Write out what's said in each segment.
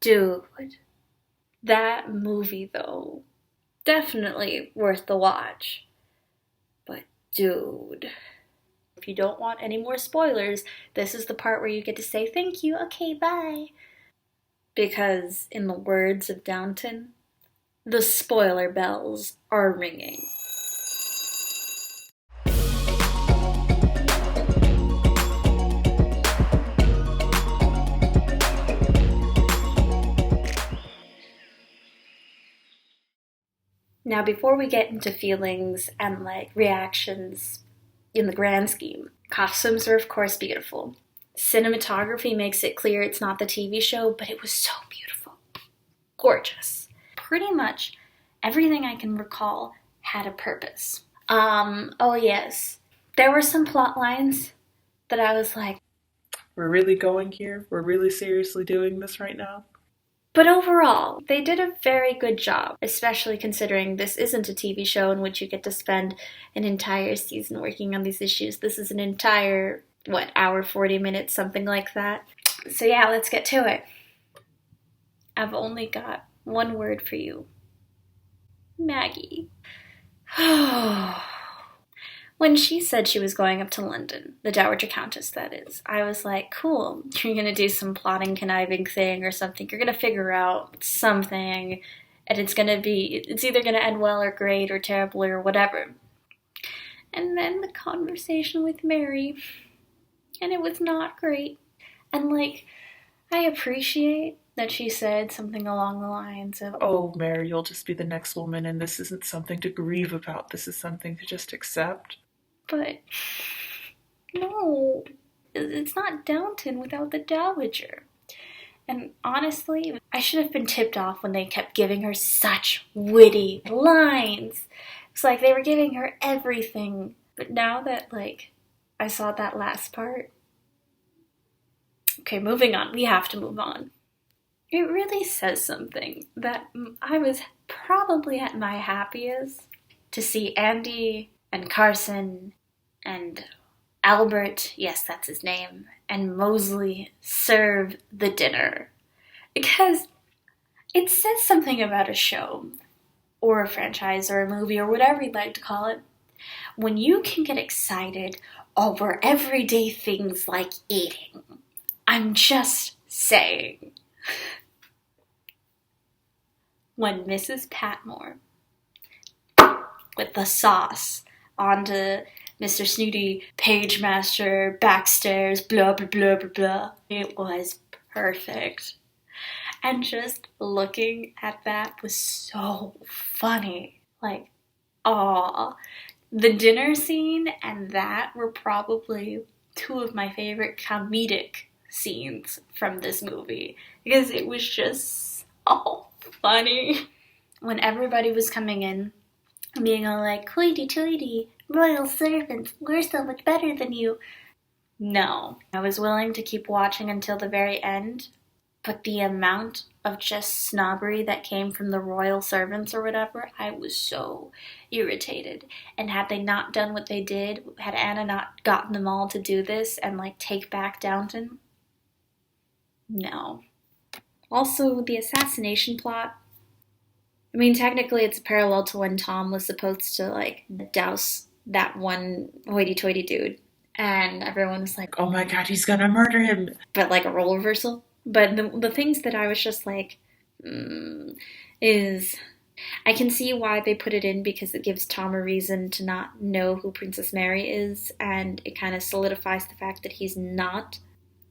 Dude, that movie, though, definitely worth the watch. But dude, if you don't want any more spoilers, this is the part where you get to say thank you, okay, bye. Because, in the words of Downton, the spoiler bells are ringing. Now, before we get into feelings and reactions in the grand scheme, costumes are of course beautiful. Cinematography makes it clear it's not the TV show, but it was so beautiful. Gorgeous. Pretty much everything I can recall had a purpose. Oh yes. There were some plot lines that I was like, we're really going here? We're really seriously doing this right now? But overall, they did a very good job, especially considering this isn't a TV show in which you get to spend an entire season working on these issues. This is an entire, hour, 40 minutes, something like that. So yeah, let's get to it. I've only got one word for you. Maggie. When she said she was going up to London, the Dowager Countess, that is, I was like, cool, you're going to do some plotting, conniving thing or something. You're going to figure out something, and it's either going to end well or great or terrible or whatever. And then the conversation with Mary, and it was not great. And, I appreciate that she said something along the lines of, oh, Mary, you'll just be the next woman, and this isn't something to grieve about. This is something to just accept. But, no, it's not Downton without the Dowager. And honestly, I should have been tipped off when they kept giving her such witty lines. It's like they were giving her everything. But now that, I saw that last part. Okay, moving on. We have to move on. It really says something that I was probably at my happiest to see Andy and Carson and Albert, yes, that's his name, and Moseley serve the dinner. Because it says something about a show, or a franchise, or a movie, or whatever you'd like to call it, when you can get excited over everyday things like eating. I'm just saying. When Mrs. Patmore, with the sauce, onto Mr. Snooty, page master, backstairs, blah, blah, blah, blah, blah. It was perfect. And just looking at that was so funny. Aw. The dinner scene and that were probably two of my favorite comedic scenes from this movie. Because it was just so funny. When everybody was coming in, being all like, hoity-toity, royal servants, we're so much better than you. No. I was willing to keep watching until the very end, but the amount of just snobbery that came from the royal servants or whatever, I was so irritated. And had they not done what they did, had Anna not gotten them all to do this and take back Downton? No. Also, the assassination plot, I mean, technically it's a parallel to when Tom was supposed to, douse that one hoity-toity dude. And everyone was like, oh my god, he's gonna murder him. But a role reversal. But the things that I was just is, I can see why they put it in because it gives Tom a reason to not know who Princess Mary is. And it kind of solidifies the fact that he's not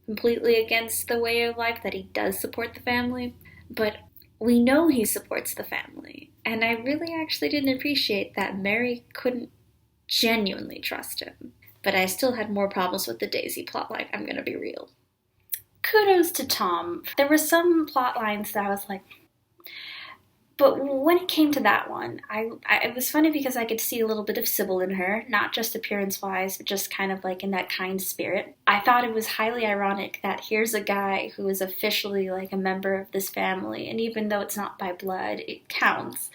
completely against the way of life, that he does support the family. But we know he supports the family. And I really actually didn't appreciate that Mary couldn't genuinely trust him. But I still had more problems with the Daisy plotline, I'm gonna be real. Kudos to Tom. There were some plot lines that I was like, but when it came to that one, it was funny because I could see a little bit of Sybil in her, not just appearance-wise, but just kind of in that kind spirit. I thought it was highly ironic that here's a guy who is officially a member of this family, and even though it's not by blood, it counts.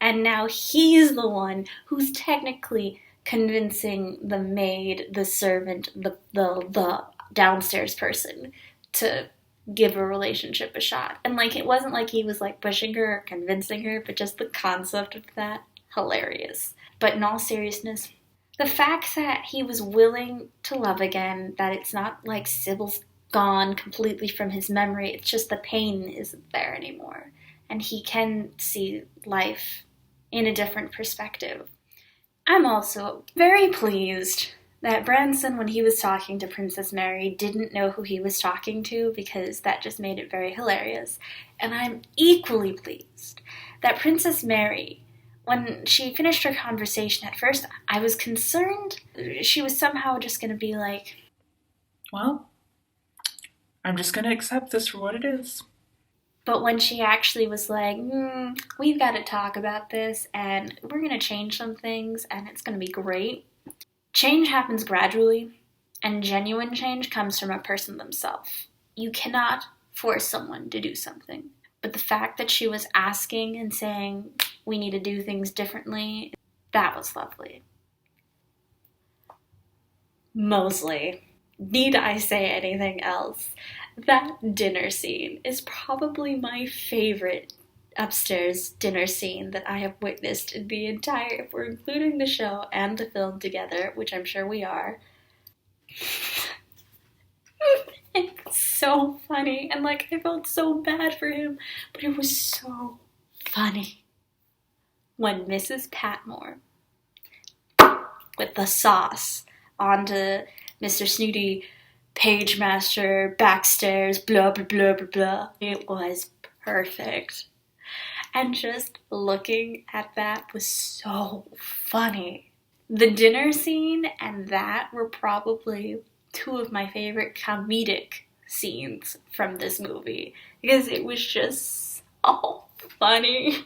And now he's the one who's technically convincing the maid, the servant, the downstairs person to give a relationship a shot. And like, it wasn't like he was like pushing her or convincing her, but just the concept of that, hilarious. But in all seriousness, the fact that he was willing to love again, that it's not like Sybil's gone completely from his memory, it's just the pain isn't there anymore. And he can see life in a different perspective. I'm also very pleased that Branson, when he was talking to Princess Mary, didn't know who he was talking to, because that just made it very hilarious. And I'm equally pleased that Princess Mary, when she finished her conversation, at first I was concerned she was somehow just going to be like, well, I'm just going to accept this for what it is. But when she actually was like, we've got to talk about this, and we're going to change some things, and it's going to be great. Change happens gradually, and genuine change comes from a person themselves. You cannot force someone to do something. But the fact that she was asking and saying, we need to do things differently, that was lovely. Moseley. Need I say anything else? That dinner scene is probably my favorite upstairs dinner scene that I have witnessed in the entire, if we're including the show and the film together, which I'm sure we are. It's so funny, and like, I felt so bad for him, but it was so funny. When Mrs. Patmore, with the sauce onto Mr. Snooty, page master, backstairs, blah, blah, blah, blah, blah. It was perfect. And just looking at that was so funny. The dinner scene and that were probably two of my favorite comedic scenes from this movie, because it was just so funny.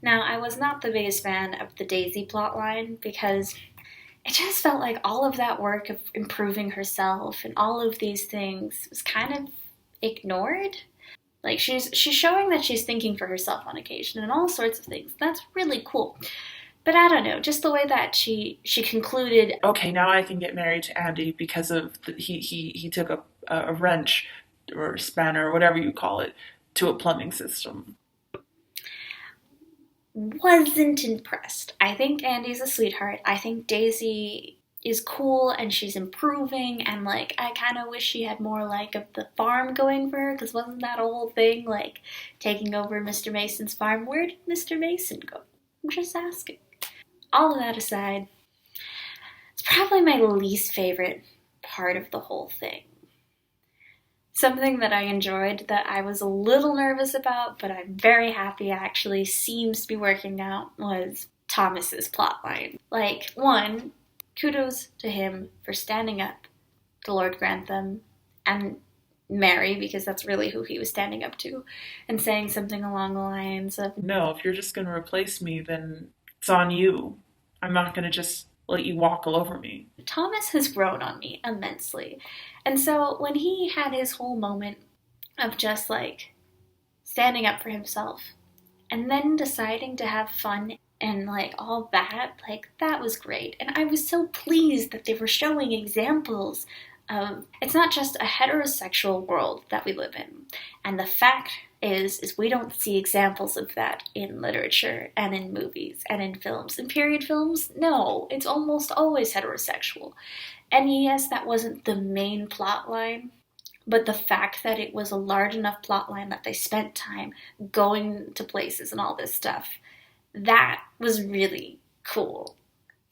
Now, I was not the biggest fan of the Daisy plotline, because it just felt like all of that work of improving herself and all of these things was kind of ignored. Like, she's showing that she's thinking for herself on occasion and all sorts of things. That's really cool. But I don't know, just the way that she concluded. Okay, now I can get married to Andy because of he took a wrench or spanner or whatever you call it to a plumbing system. Wasn't impressed. I think Andy's a sweetheart. I think Daisy is cool and she's improving, and like, I kind of wish she had more like of the farm going for her, because wasn't that a whole thing, like taking over Mr. Mason's farm? Where did Mr. Mason go? I'm just asking. All of that aside, it's probably my least favorite part of the whole thing. Something that I enjoyed, that I was a little nervous about, but I'm very happy actually seems to be working out, was Thomas's plotline. Like, one, kudos to him for standing up to Lord Grantham and Mary, because that's really who he was standing up to, and saying something along the lines of, no, if you're just going to replace me, then it's on you. I'm not going to just let you walk all over me. Thomas has grown on me immensely. And so when he had his whole moment of just like standing up for himself and then deciding to have fun and like all that, like, that was great. And I was so pleased that they were showing examples of, it's not just a heterosexual world that we live in. And the fact is we don't see examples of that in literature and in movies and in films. In period films, no, it's almost always heterosexual. And yes, that wasn't the main plot line, but the fact that it was a large enough plot line that they spent time going to places and all this stuff, that was really cool.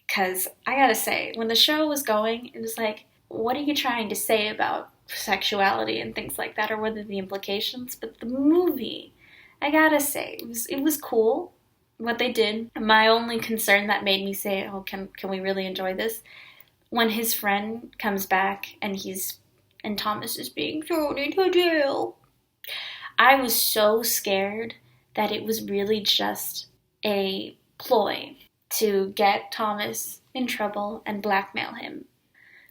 Because I gotta say, when the show was going, it was like, what are you trying to say about sexuality and things like that, or what are the implications? But the movie, I gotta say, it was cool what they did. My only concern that made me say, oh, can we really enjoy this? When his friend comes back and Thomas is being thrown into jail. I was so scared that it was really just a ploy to get Thomas in trouble and blackmail him,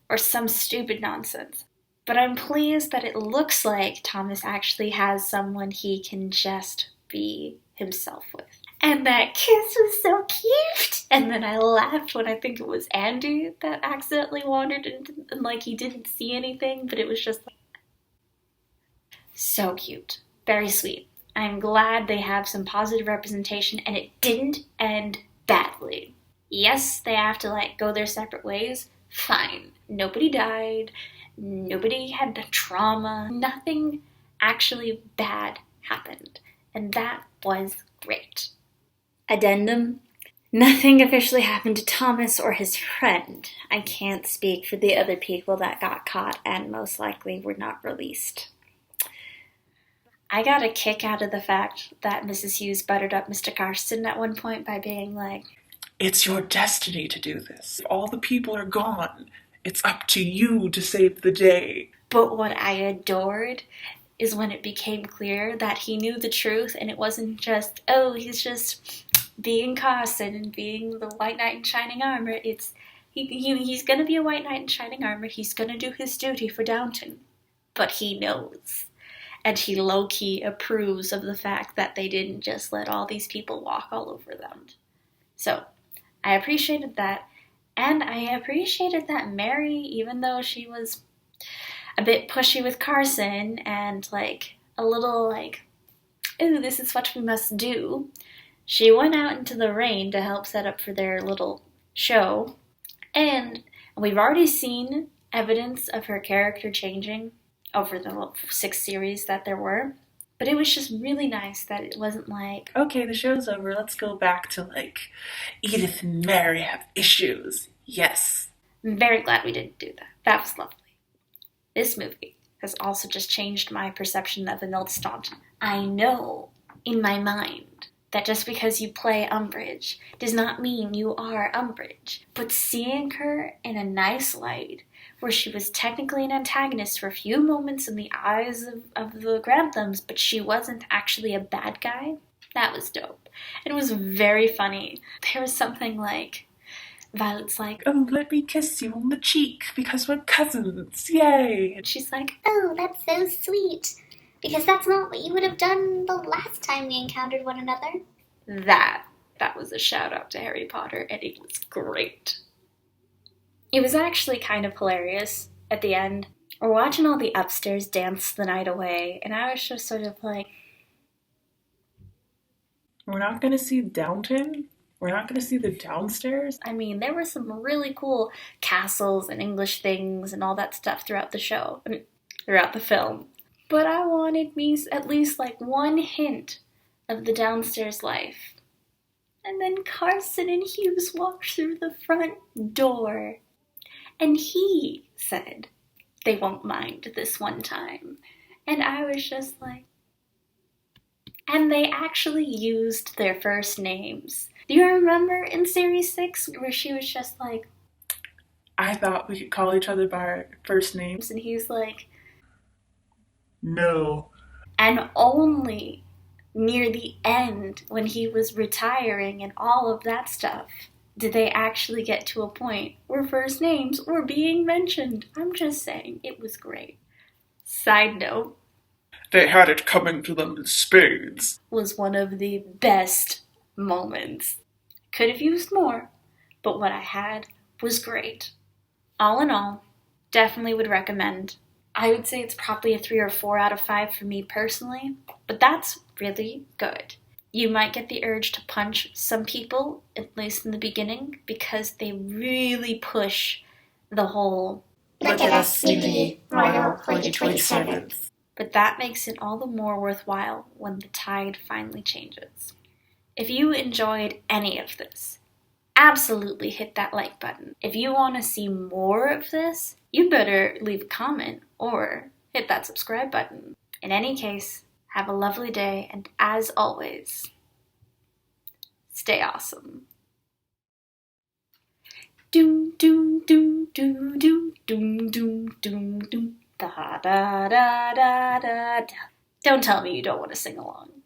or some stupid nonsense. But I'm pleased that it looks like Thomas actually has someone he can just be himself with. And that kiss was so cute! And then I laughed when I think it was Andy that accidentally wandered into, and like, he didn't see anything, but it was just like, So cute. Very sweet. I'm glad they have some positive representation and it didn't end badly. Yes, they have to go their separate ways. Fine. Nobody died. Nobody had trauma. Nothing actually bad happened. And that was great. Addendum. Nothing officially happened to Thomas or his friend. I can't speak for the other people that got caught and most likely were not released. I got a kick out of the fact that Mrs. Hughes buttered up Mr. Carson at one point by being like, "It's your destiny to do this. All the people are gone. It's up to you to save the day." But what I adored is when it became clear that he knew the truth and it wasn't just, oh, he's just being Carson and being the white knight in shining armor. He's gonna be a white knight in shining armor. He's gonna do his duty for Downton. But he knows. And he low-key approves of the fact that they didn't just let all these people walk all over them. So, I appreciated that. And I appreciated that Mary, even though she was a bit pushy with Carson and a little ooh, this is what we must do, she went out into the rain to help set up for their little show. And we've already seen evidence of her character changing over the 6 series that there were. But it was just really nice that it wasn't okay, the show's over, let's go back to Edith and Mary have issues. Yes. I'm very glad we didn't do that. That was lovely. This movie has also just changed my perception of Imelda Staunton. I know in my mind that just because you play Umbridge does not mean you are Umbridge. But seeing her in a nice light, where she was technically an antagonist for a few moments in the eyes of the Granthams, but she wasn't actually a bad guy, that was dope. It was very funny. There was something Violet's oh, let me kiss you on the cheek because we're cousins, yay! And she's like, oh, that's so sweet. Because that's not what you would have done the last time we encountered one another. That was a shout out to Harry Potter, and it was great. It was actually kind of hilarious at the end. We're watching all the upstairs dance the night away, and I was just sort of we're not going to see Downton? We're not going to see the downstairs? I mean, there were some really cool castles and English things and all that stuff throughout the show, throughout the film. But I wanted me at least one hint of the downstairs life. And then Carson and Hughes walked through the front door. And he said, they won't mind this one time. And I was just and they actually used their first names. Do you remember in Series 6 where she was just I thought we could call each other by our first names. And he's no. And only near the end, when he was retiring and all of that stuff, did they actually get to a point where first names were being mentioned. I'm just saying, it was great. Side note, they had it coming to them in spades. Was one of the best moments. Could have used more, but what I had was great. All in all, definitely would recommend. I would say it's probably a 3 or 4 out of 5 for me personally, but that's really good. You might get the urge to punch some people, at least in the beginning, because they really push the whole Look at us, snooty, royal hoity-toity servants. But that makes it all the more worthwhile when the tide finally changes. If you enjoyed any of this, absolutely hit that like button. If you want to see more of this, you better leave a comment or hit that subscribe button. In any case, have a lovely day, and as always, stay awesome. Doom doom doom doom doom doom doom doom doom da da da da da da. Don't tell me you don't want to sing along.